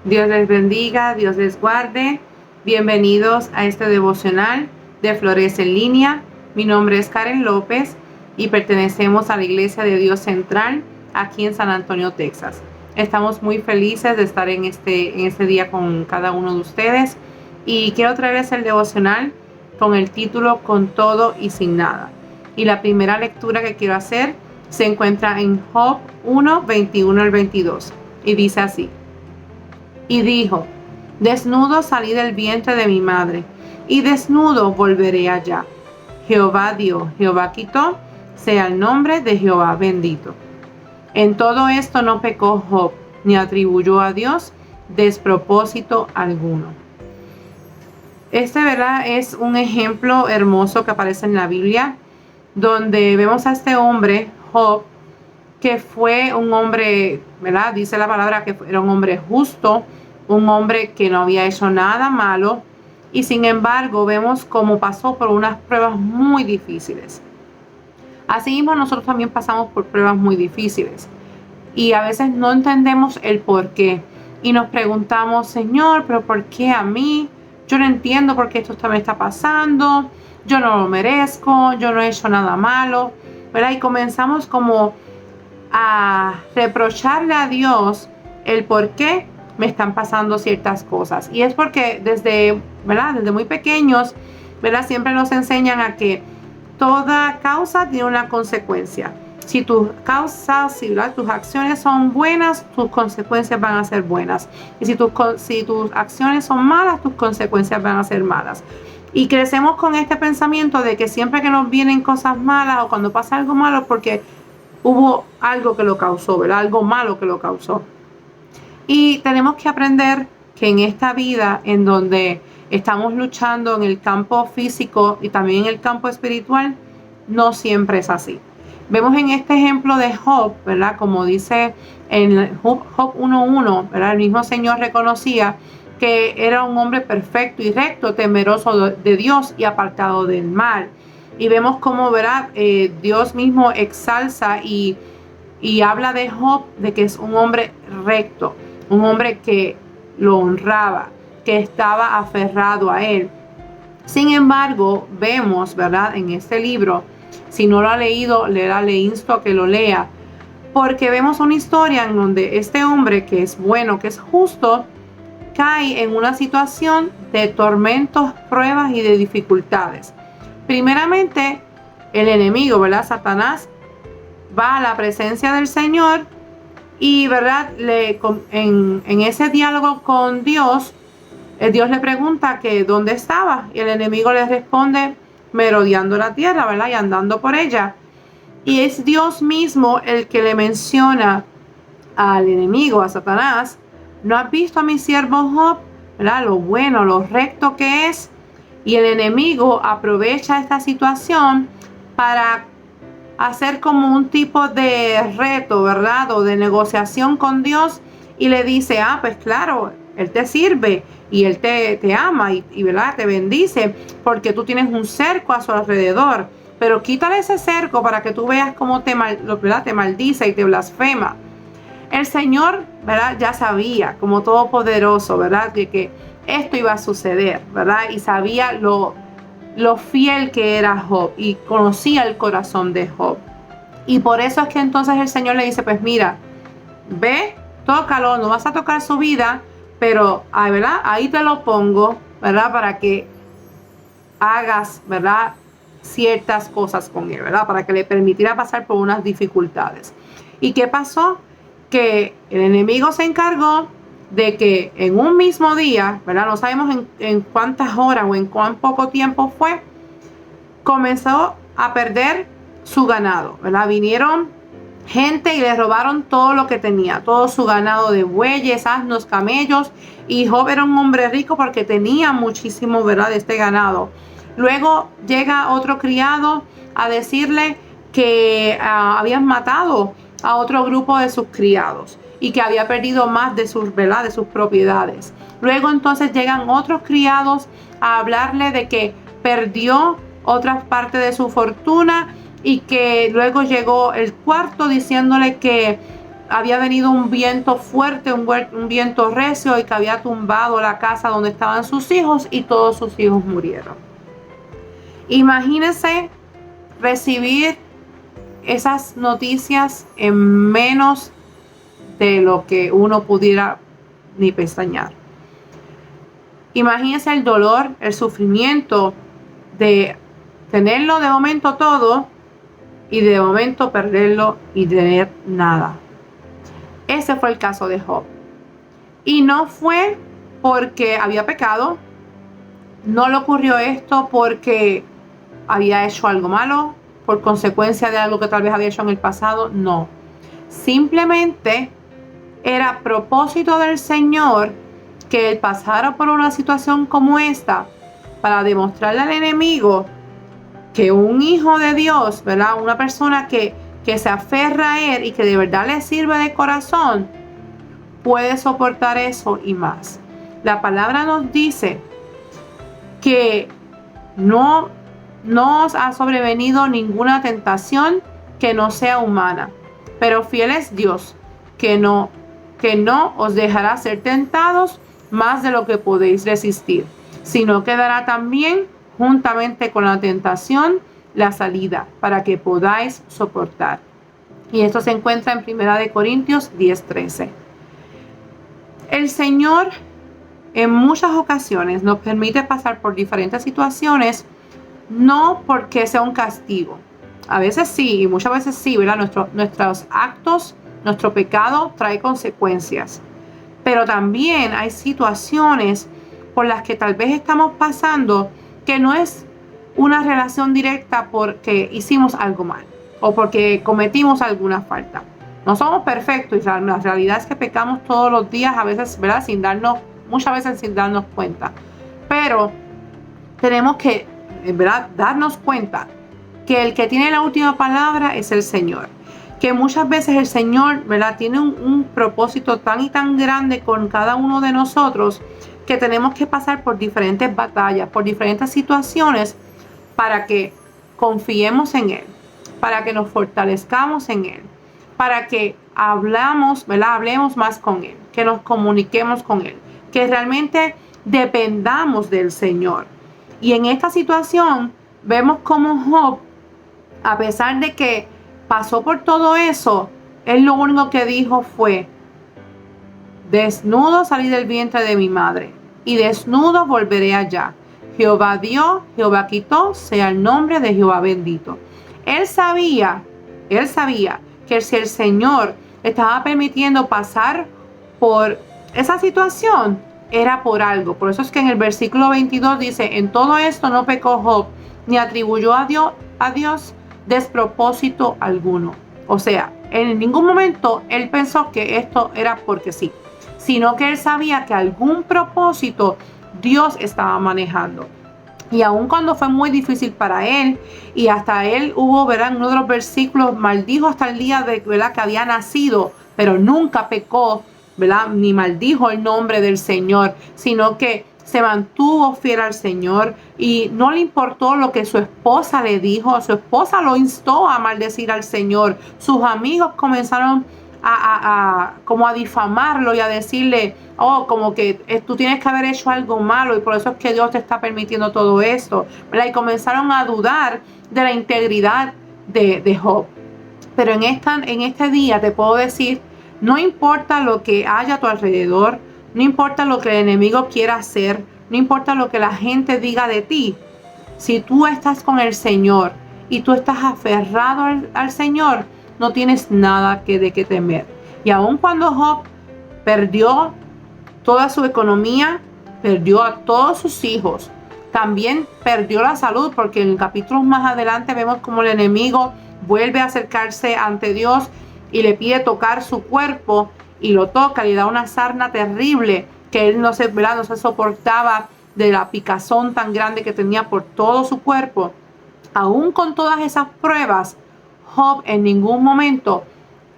Dios les bendiga, Dios les guarde. Bienvenidos a este devocional de Florece en Línea. Mi nombre es Karen López y pertenecemos a la Iglesia de Dios Central aquí en San Antonio, Texas. Estamos muy felices de estar en este día con cada uno de ustedes y quiero traerles el devocional con el título Con todo y sin nada. Y la primera lectura que quiero hacer se encuentra en Job 1, 21 al 22 y dice así: Y dijo: desnudo salí del vientre de mi madre, y desnudo volveré allá. Jehová dio, Jehová quitó, sea el nombre de Jehová bendito. En todo esto no pecó Job, ni atribuyó a Dios despropósito alguno. ¿Verdad? Es un ejemplo hermoso que aparece en la Biblia, donde vemos a este hombre, Job, que fue un hombre, ¿verdad? Dice la palabra que era un hombre justo, un hombre que no había hecho nada malo, y sin embargo vemos cómo pasó por unas pruebas muy difíciles. Así mismo nosotros también pasamos por pruebas muy difíciles y a veces no entendemos el por qué y nos preguntamos: Señor, ¿pero por qué a mí? Yo no entiendo por qué esto me está pasando, yo no lo merezco, yo no he hecho nada malo, ¿verdad? Y comenzamos como a reprocharle a Dios el por qué me están pasando ciertas cosas. Y es porque desde muy pequeños, ¿verdad? Siempre nos enseñan a que toda causa tiene una consecuencia. Si tus causas, ¿verdad? Tus acciones son buenas, tus consecuencias van a ser buenas. Y si tus acciones son malas, tus consecuencias van a ser malas. Y crecemos con este pensamiento de que siempre que nos vienen cosas malas o cuando pasa algo malo, porque hubo algo que lo causó, ¿verdad? Algo malo que lo causó. Y tenemos que aprender que en esta vida en donde estamos luchando en el campo físico y también en el campo espiritual, no siempre es así. Vemos en este ejemplo de Job, ¿verdad? Como dice en Job 1:1, ¿verdad? El mismo Señor reconocía que era un hombre perfecto y recto, temeroso de Dios y apartado del mal. Y vemos cómo, ¿verdad? Dios mismo exalza y habla de Job, de que es un hombre recto, un hombre que lo honraba, que estaba aferrado a él. Sin embargo, vemos, ¿verdad? En este libro, si no lo ha leído, le insto a que lo lea, porque vemos una historia en donde este hombre que es bueno, que es justo, cae en una situación de tormentos, pruebas y de dificultades. Primeramente, el enemigo, ¿verdad? Satanás va a la presencia del Señor y, ¿verdad? En ese diálogo con Dios, Dios le pregunta que dónde estaba y el enemigo le responde: merodeando la tierra, ¿verdad? Y andando por ella. Y es Dios mismo el que le menciona al enemigo, a Satanás: ¿no has visto a mi siervo Job? ¿Verdad? Lo bueno, lo recto que es. Y el enemigo aprovecha esta situación para hacer como un tipo de reto, ¿verdad? O de negociación con Dios, y le dice: pues claro, Él te sirve y Él te ama y ¿verdad? Te bendice porque tú tienes un cerco a su alrededor, pero quítale ese cerco para que tú veas cómo te maldice y te blasfema. El Señor, ¿verdad? Ya sabía, como todopoderoso, ¿verdad? De que esto iba a suceder, ¿verdad? Y sabía lo fiel que era Job y conocía el corazón de Job. Y por eso es que entonces el Señor le dice: pues mira, ve, tócalo, no vas a tocar su vida, pero ¿verdad? Ahí te lo pongo, ¿verdad? Para que hagas, ¿verdad? Ciertas cosas con él, ¿verdad? Para que le permitiera pasar por unas dificultades. ¿Y qué pasó? Que el enemigo se encargó de que en un mismo día, ¿verdad? No sabemos en cuántas horas o en cuán poco tiempo fue, comenzó a perder su ganado, ¿verdad? Vinieron gente y le robaron todo lo que tenía, todo su ganado de bueyes, asnos, camellos, y Job era un hombre rico porque tenía muchísimo, ¿verdad?, de este ganado. Luego llega otro criado a decirle que habían matado a otro grupo de sus criados y que había perdido más de sus, ¿verdad?, de sus propiedades. Luego entonces llegan otros criados a hablarle de que perdió otra parte de su fortuna y que luego llegó el cuarto diciéndole que había venido un viento fuerte, un viento recio, y que había tumbado la casa donde estaban sus hijos, y todos sus hijos murieron. Imagínense recibir esas noticias en menos de lo que uno pudiera ni pestañear. Imagínense el dolor, el sufrimiento de tenerlo de momento todo y de momento perderlo y tener nada. Ese fue el caso de Job. Y no fue porque había pecado, no le ocurrió esto porque había hecho algo malo, por consecuencia de algo que tal vez había hecho en el pasado, no. Simplemente era propósito del Señor que él pasara por una situación como esta para demostrarle al enemigo que un hijo de Dios, ¿verdad? Una persona que se aferra a él y que de verdad le sirve de corazón, puede soportar eso y más. La palabra nos dice que no os ha sobrevenido ninguna tentación que no sea humana, pero fiel es Dios, que no os dejará ser tentados más de lo que podéis resistir, sino que dará también juntamente con la tentación la salida para que podáis soportar. Y esto se encuentra en 1 Corintios 10:13. El Señor en muchas ocasiones nos permite pasar por diferentes situaciones, no porque sea un castigo. A veces sí, y muchas veces sí, ¿verdad? Nuestros actos, nuestro pecado trae consecuencias. Pero también hay situaciones por las que tal vez estamos pasando que no es una relación directa porque hicimos algo mal o porque cometimos alguna falta. No somos perfectos y la realidad es que pecamos todos los días, a veces, ¿verdad? Muchas veces sin darnos cuenta. Pero tenemos que, en verdad, darnos cuenta que el que tiene la última palabra es el Señor. Que muchas veces el Señor, ¿verdad?, tiene un propósito tan y tan grande con cada uno de nosotros que tenemos que pasar por diferentes batallas, por diferentes situaciones para que confiemos en Él, para que nos fortalezcamos en Él, para que hablemos más con Él, que nos comuniquemos con Él, que realmente dependamos del Señor. Y en esta situación vemos cómo Job, a pesar de que pasó por todo eso, él lo único que dijo fue: desnudo salí del vientre de mi madre, y desnudo volveré allá. Jehová dio, Jehová quitó, sea el nombre de Jehová bendito. Él sabía que si el Señor estaba permitiendo pasar por esa situación, era por algo. Por eso es que en el versículo 22 dice: en todo esto no pecó Job, ni atribuyó a Dios despropósito alguno. O sea, en ningún momento él pensó que esto era porque sí, sino que él sabía que algún propósito Dios estaba manejando. Y aun cuando fue muy difícil para él, y hasta él hubo, ¿verdad?, en uno de los versículos maldijo hasta el día de, ¿verdad?, que había nacido, pero nunca pecó, ¿verdad?, ni maldijo el nombre del Señor, sino que se mantuvo fiel al Señor y no le importó lo que su esposa le dijo. Su esposa lo instó a maldecir al Señor. Sus amigos comenzaron como a difamarlo y a decirle: oh, como que tú tienes que haber hecho algo malo y por eso es que Dios te está permitiendo todo esto, ¿verdad? Y comenzaron a dudar de la integridad de Job. Pero en este día te puedo decir: no importa lo que haya a tu alrededor, no importa lo que el enemigo quiera hacer, no importa lo que la gente diga de ti, si tú estás con el Señor y tú estás aferrado al Señor, no tienes nada de qué temer. Y aun cuando Job perdió toda su economía, perdió a todos sus hijos, también perdió la salud, porque en capítulos más adelante vemos como el enemigo vuelve a acercarse ante Dios y le pide tocar su cuerpo, y lo toca, le da una sarna terrible que él no se soportaba de la picazón tan grande que tenía por todo su cuerpo. Aún con todas esas pruebas, Job en ningún momento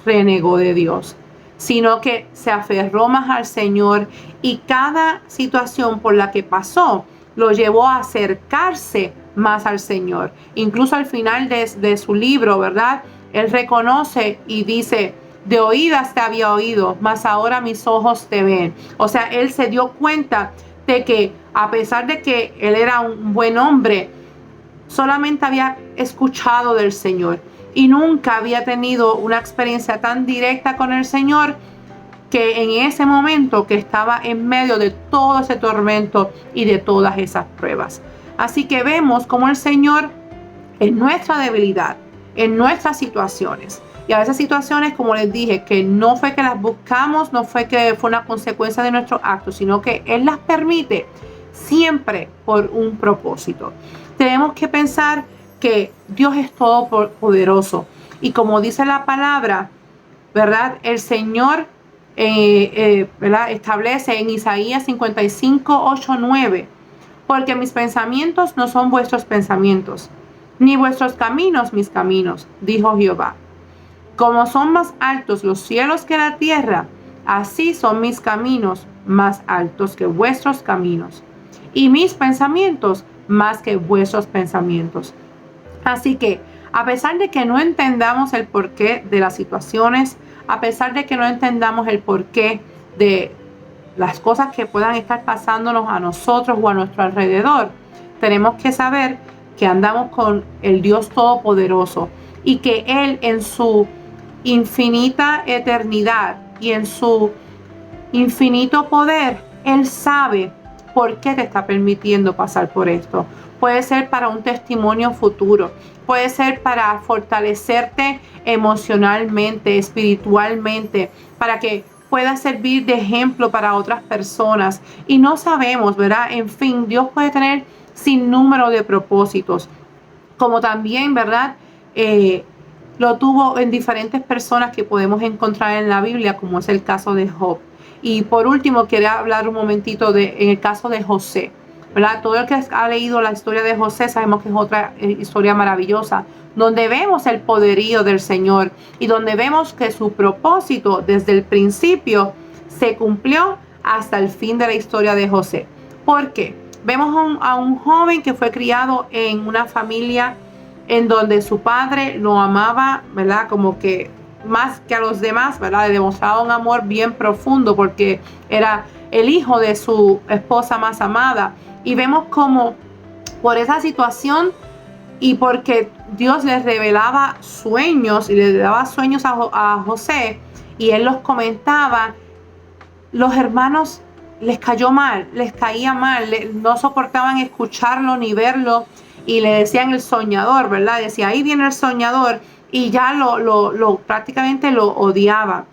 renegó de Dios, sino que se aferró más al Señor, y cada situación por la que pasó lo llevó a acercarse más al Señor. Incluso al final de su libro, ¿verdad?, él reconoce y dice: de oídas te había oído, mas ahora mis ojos te ven. O sea, él se dio cuenta de que a pesar de que él era un buen hombre, solamente había escuchado del Señor y nunca había tenido una experiencia tan directa con el Señor, que en ese momento que estaba en medio de todo ese tormento y de todas esas pruebas. Así que vemos cómo el Señor en nuestra debilidad, en nuestras situaciones, y a veces situaciones, como les dije, que no fue que las buscamos, no fue que fue una consecuencia de nuestros actos, sino que Él las permite siempre por un propósito. Tenemos que pensar que Dios es todopoderoso, y como dice la palabra, ¿verdad? El Señor ¿verdad? Establece en Isaías 55, 8, 9, porque mis pensamientos no son vuestros pensamientos, ni vuestros caminos mis caminos, dijo Jehová. Como son más altos los cielos que la tierra, así son mis caminos más altos que vuestros caminos, y mis pensamientos más que vuestros pensamientos. Así que, a pesar de que no entendamos el porqué de las situaciones, a pesar de que no entendamos el porqué de las cosas que puedan estar pasándonos a nosotros o a nuestro alrededor, tenemos que saber que andamos con el Dios Todopoderoso y que Él en su infinita eternidad y en su infinito poder, Él sabe por qué te está permitiendo pasar por esto. Puede ser para un testimonio futuro, puede ser para fortalecerte emocionalmente, espiritualmente, para que pueda servir de ejemplo para otras personas. Y no sabemos, ¿verdad? En fin, Dios puede tener sin número de propósitos, como también, ¿verdad? Lo tuvo en diferentes personas que podemos encontrar en la Biblia, como es el caso de Job. Y por último, quería hablar un momentito en el caso de José, ¿verdad? Todo el que ha leído la historia de José sabemos que es otra historia maravillosa, donde vemos el poderío del Señor y donde vemos que su propósito desde el principio se cumplió hasta el fin de la historia de José. ¿Por qué? Vemos a un joven que fue criado en una familia en donde su padre lo amaba, ¿verdad? Como que más que a los demás, ¿verdad? Le demostraba un amor bien profundo porque era el hijo de su esposa más amada. Y vemos como por esa situación y porque Dios les revelaba sueños y le daba sueños a José y él los comentaba, los hermanos les cayó mal, les caía mal, no soportaban escucharlo ni verlo y le decían el soñador, ¿verdad? Decía, ahí viene el soñador, y ya prácticamente lo odiaba.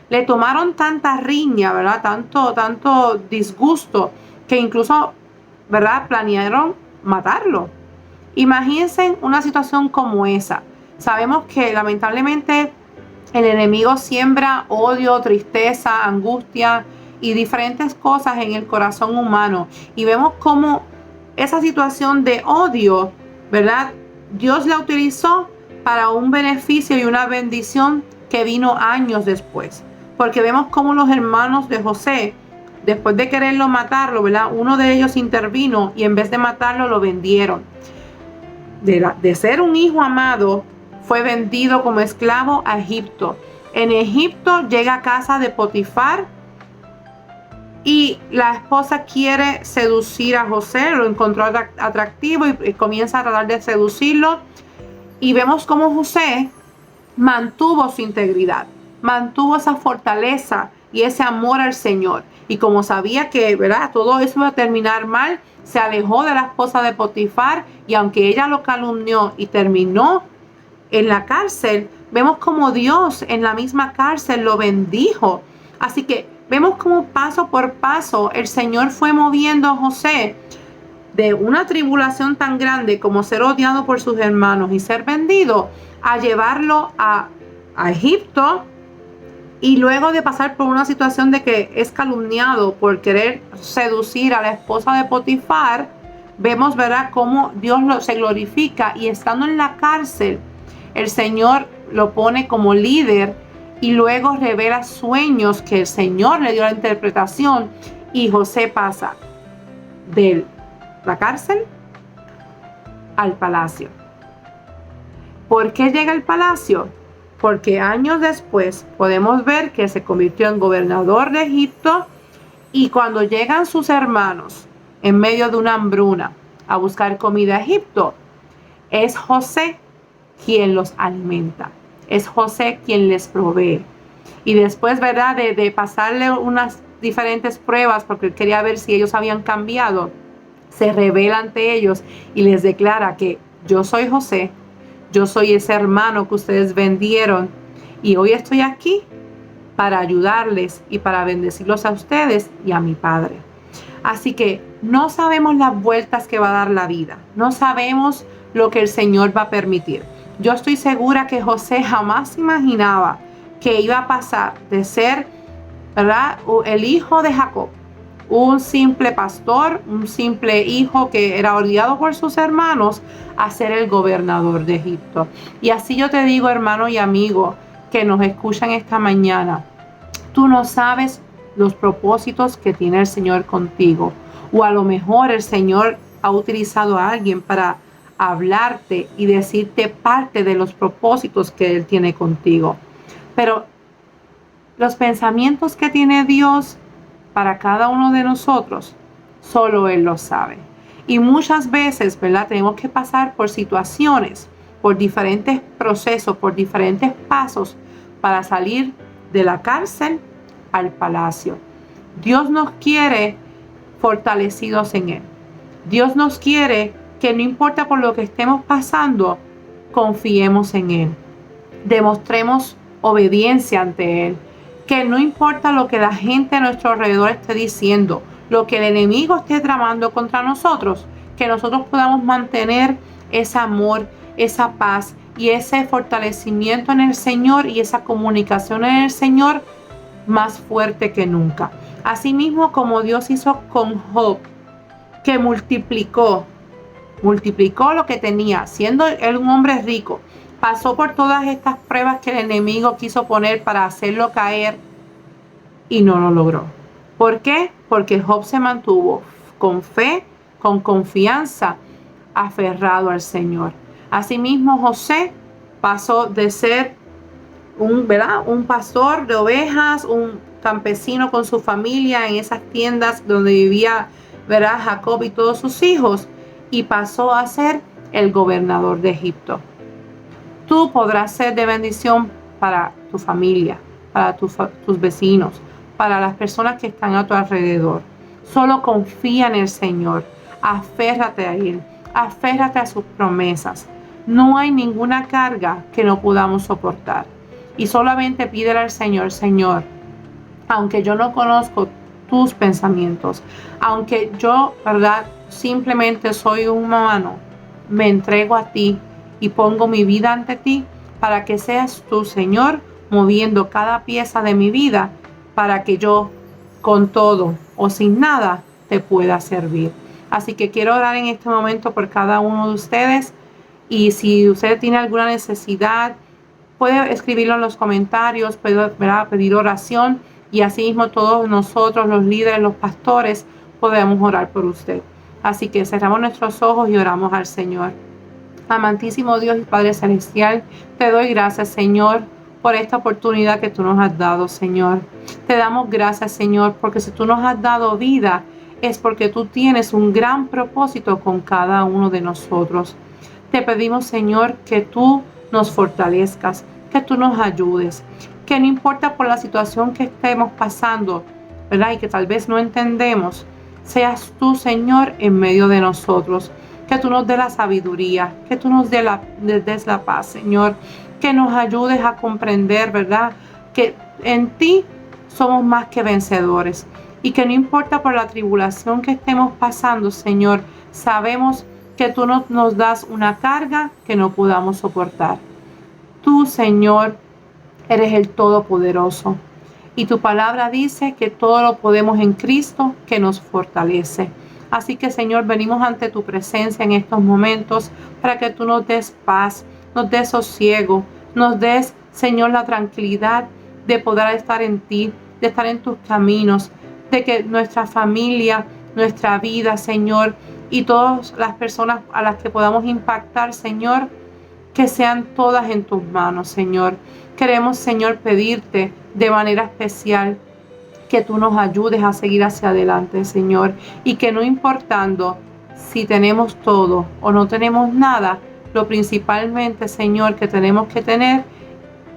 Le tomaron tanta riña, ¿verdad? Tanto disgusto que incluso, ¿verdad? Planearon matarlo. Imagínense una situación como esa. Sabemos que lamentablemente el enemigo siembra odio, tristeza, angustia y diferentes cosas en el corazón humano. Y vemos cómo esa situación de odio, ¿verdad? Dios la utilizó para un beneficio y una bendición que vino años después. Porque vemos cómo los hermanos de José, después de quererlo matarlo, ¿verdad? Uno de ellos intervino y en vez de matarlo lo vendieron. De ser un hijo amado, fue vendido como esclavo a Egipto. En Egipto llega a casa de Potifar y la esposa quiere seducir a José, lo encontró atractivo y comienza a tratar de seducirlo. Y vemos cómo José mantuvo su integridad, mantuvo esa fortaleza y ese amor al Señor. Y como sabía que, ¿verdad?, todo eso iba a terminar mal, se alejó de la esposa de Potifar y aunque ella lo calumnió y terminó en la cárcel, vemos como Dios en la misma cárcel lo bendijo. Así que vemos como paso por paso el Señor fue moviendo a José de una tribulación tan grande como ser odiado por sus hermanos y ser vendido, a llevarlo a Egipto. Y luego de pasar por una situación de que es calumniado por querer seducir a la esposa de Potifar, vemos, ¿verdad?, cómo Dios se glorifica, y estando en la cárcel, el Señor lo pone como líder y luego revela sueños que el Señor le dio la interpretación, y José pasa de la cárcel al palacio. ¿Por qué llega al palacio? porque años después podemos ver que se convirtió en gobernador de Egipto, y cuando llegan sus hermanos en medio de una hambruna a buscar comida a Egipto, es José quien los alimenta, es José quien les provee. Y después, ¿verdad?, de pasarle unas diferentes pruebas, porque él quería ver si ellos habían cambiado, se revela ante ellos y les declara que yo soy José, yo soy ese hermano que ustedes vendieron, y hoy estoy aquí para ayudarles y para bendecirlos a ustedes y a mi Padre. Así que no sabemos las vueltas que va a dar la vida, no sabemos lo que el Señor va a permitir. Yo estoy segura que José jamás imaginaba que iba a pasar de ser, ¿verdad?, el hijo de Jacob, un simple pastor, un simple hijo que era odiado por sus hermanos, a ser el gobernador de Egipto. Y así yo te digo, hermano y amigo que nos escuchan esta mañana, tú no sabes los propósitos que tiene el Señor contigo, o a lo mejor el Señor ha utilizado a alguien para hablarte y decirte parte de los propósitos que Él tiene contigo. Pero los pensamientos que tiene Dios para cada uno de nosotros, solo Él lo sabe. Y muchas veces, ¿verdad?, tenemos que pasar por situaciones, por diferentes procesos, por diferentes pasos para salir de la cárcel al palacio. Dios nos quiere fortalecidos en Él. Dios nos quiere que no importa por lo que estemos pasando, confiemos en Él. Demostremos obediencia ante Él. Que no importa lo que la gente a nuestro alrededor esté diciendo, lo que el enemigo esté tramando contra nosotros, que nosotros podamos mantener ese amor, esa paz y ese fortalecimiento en el Señor y esa comunicación en el Señor más fuerte que nunca. Asimismo, como Dios hizo con Job, que multiplicó lo que tenía, siendo él un hombre rico, pasó por todas estas pruebas que el enemigo quiso poner para hacerlo caer y no lo logró. ¿Por qué? Porque Job se mantuvo con fe, con confianza, aferrado al Señor. Asimismo, José pasó de ser un pastor de ovejas, un campesino con su familia en esas tiendas donde vivía, ¿verdad?, Jacob y todos sus hijos, y pasó a ser el gobernador de Egipto. Tú podrás ser de bendición para tu familia, para tus vecinos, para las personas que están a tu alrededor. Solo confía en el Señor, aférrate a Él, aférrate a sus promesas. No hay ninguna carga que no podamos soportar. Y solamente pídele al Señor, Señor, aunque yo no conozco tus pensamientos, aunque yo, ¿verdad?, simplemente soy un humano, me entrego a ti y pongo mi vida ante ti para que seas tú, Señor, moviendo cada pieza de mi vida para que yo, con todo o sin nada, te pueda servir. Así que quiero orar en este momento por cada uno de ustedes, y si usted tiene alguna necesidad, puede escribirlo en los comentarios, puede, ¿verdad?, pedir oración, y así mismo todos nosotros, los líderes, los pastores, podemos orar por usted. Así que cerramos nuestros ojos y oramos al Señor. Amantísimo Dios y Padre Celestial, te doy gracias, Señor, por esta oportunidad que tú nos has dado, Señor. Te damos gracias, Señor, porque si tú nos has dado vida, es porque tú tienes un gran propósito con cada uno de nosotros. Te pedimos, Señor, que tú nos fortalezcas, que tú nos ayudes, que no importa por la situación que estemos pasando, ¿verdad?, y que tal vez no entendemos, seas tú, Señor, en medio de nosotros. Que tú nos des la sabiduría, que tú nos des la paz, Señor, que nos ayudes a comprender, ¿verdad?, que en ti somos más que vencedores, y que no importa por la tribulación que estemos pasando, Señor, sabemos que tú nos das una carga que no podamos soportar. Tú, Señor, eres el Todopoderoso, y tu palabra dice que todo lo podemos en Cristo que nos fortalece. Así que, Señor, venimos ante tu presencia en estos momentos para que tú nos des paz, nos des sosiego, nos des, Señor, la tranquilidad de poder estar en ti, de estar en tus caminos, de que nuestra familia, nuestra vida, Señor, y todas las personas a las que podamos impactar, Señor, que sean todas en tus manos, Señor. Queremos, Señor, pedirte de manera especial que tú nos ayudes a seguir hacia adelante, Señor, y que no importando si tenemos todo o no tenemos nada, lo principalmente, Señor, que tenemos que tener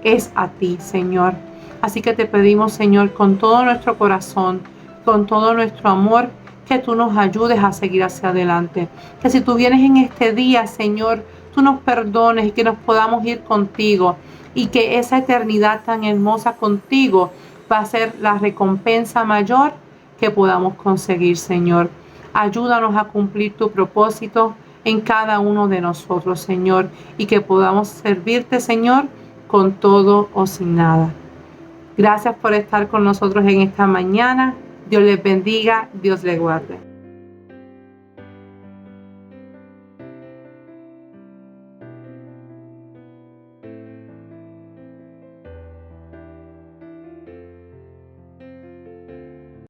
es a ti, Señor. Así que te pedimos, Señor, con todo nuestro corazón, con todo nuestro amor, que tú nos ayudes a seguir hacia adelante. Que si tú vienes en este día, Señor, tú nos perdones y que nos podamos ir contigo, y que esa eternidad tan hermosa contigo va a ser la recompensa mayor que podamos conseguir, Señor. Ayúdanos a cumplir tu propósito en cada uno de nosotros, Señor, y que podamos servirte, Señor, con todo o sin nada. Gracias por estar con nosotros en esta mañana. Dios les bendiga, Dios les guarde.